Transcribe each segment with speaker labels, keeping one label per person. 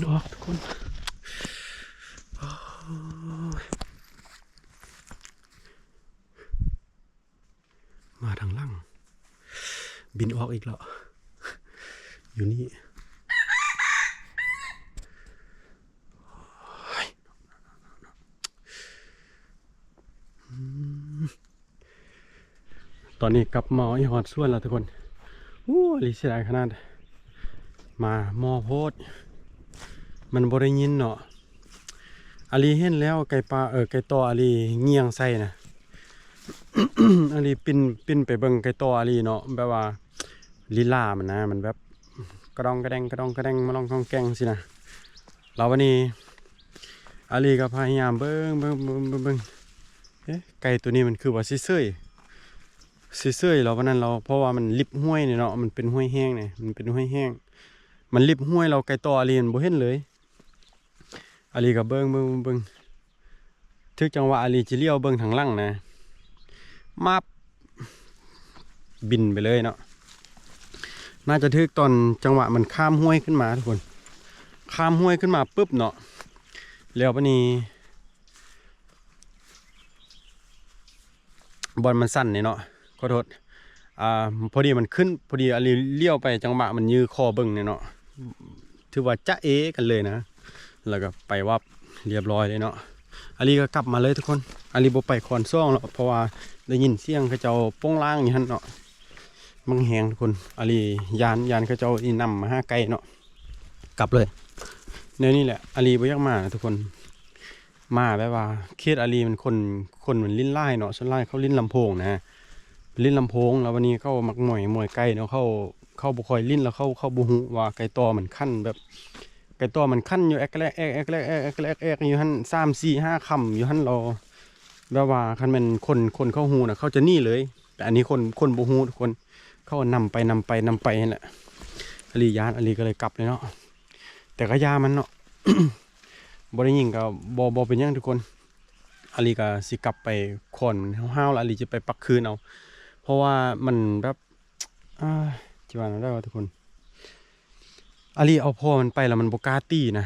Speaker 1: ออกทุกคนมาทางล่างบินออกอีกแล้วอยู่นี่ตอนนี้กลับมาอีหอดส่วนแล้วทุกคนลิเสียดายขนาดมามอโพดมันบริยินเนาะอาลีเห็นแล้วไก่ปลาไก่ต่ออาลีเงียงใส่นะ อาลีปินไปเบิ่งไก่ต่ออาลีเนาะแบบว่าลีลามันนะมันแบบกระดองกระแดงกระดองกระแดงมาลองทองแกงสินะเราวันนี้อาลีก็พยายามเบิ่งไก่ตัวนี้มันคือว่าซิเซยเราวันนั้นเราเพราะว่ามันลิบห้วยเนี่ยเนาะมันเป็นห้วยแห้งเนี่ยมันเป็นห้วยแห้งมันลิบห้วยเราไก่ต่ออาลีมันบ่เห็นเลยอาลีก็เบิ่งทึกจังหวะอาลีจะเลี้ยวเบิ่งทางหลังนะมาบินไปเลยเนาะน่าจะทึกตอนจังหวะมันข้ามห้วยขึ้นมาทุกคนข้ามห้วยขึ้นมาปุ๊บเนาะแล้วปะนี้บอลมันสั้นเนี่ยเนาะขอโทษพอดีมันขึ้นพอดีอาลีเลี้ยวไปจังหวะมันยื้อคอเบิ่งเนี่ยเนาะถือว่าจ๊ะเอกันเลยนะแล้วก็ไปวับเรียบร้อยเลยเนาะอาลีก็กลับมาเลยทุกคนอาลีบ่ไปคอนซ่องหรอกเพราะว่าได้ยินเสียงเขาเจ้าโป้งล่างอย่างนั้นเนาะมังแหงทุกคนอาลียานเขาเจ้าอีนำมาห้าไกลเนาะกลับเลยเนี่ยนี่แหละอาลีบ่อยากมาทุกคนมาแบบว่าเคสอาลีมันคนมันลิ้นไล่เนาะส่วนไล่เขาลิ้นลำโพงนะลิ้นลำโพงแล้ววันนี้เข้ามักหน่วยไก่เนาะเข้าบุคอยลิ้นแล้วเข้าบุหูว่าไก่ตอมันขั้นแบบไก่ตอมันขั้นอยู่แอกแรกอยู่หัน3-4-5คำอยู่หันรอแบบว่าคันเป็นคนเข้าหูนะเขาจะนี่เลยแต่อันนี้คนบุหูทุกคนเขานำไปนี่แหละอาลียานอาลีก็เลยกลับเลยเนาะแต่ก็ยามันเนาะ บริยิงกับบเป็นยังทุกคนอาลีก็สิกลับไปคอนห้าวๆแล้วอาลีจะไปปักคืนเอาเพราะว่ามันแบบจีวันได้ว่าทุกคนอาลีเอาพ่อมันไปแล้วมันโบกาตีนะ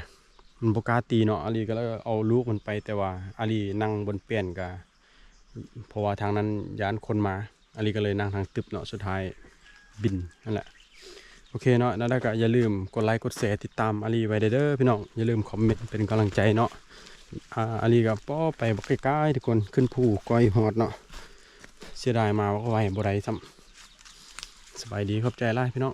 Speaker 1: มันโบกาตีเนาะอาลีก็แล้วเอาลูกมันไปแต่ว่าอาลีนั่งบนเปลี่ยนกับเพราะว่าทางนั้นย้านคนมาอาลีก็เลยนั่งทางตึบเนาะสุดท้ายบินนั่นแหละโอเคเนาะแล้วก็อย่าลืมกดไลค์กดแชร์ติดตามอาลีไว้เด้อพี่น้องอย่าลืมคอมเมนต์เป็นกำลังใจเนาะอาลีกับป้อไปบักใกล้ๆทุกคนขึ้นภูก้อยหอดเนาะเสียดายมาว่าไว้บ่ได้ซ้ำสบายดีขอบใจไล่พี่น้อง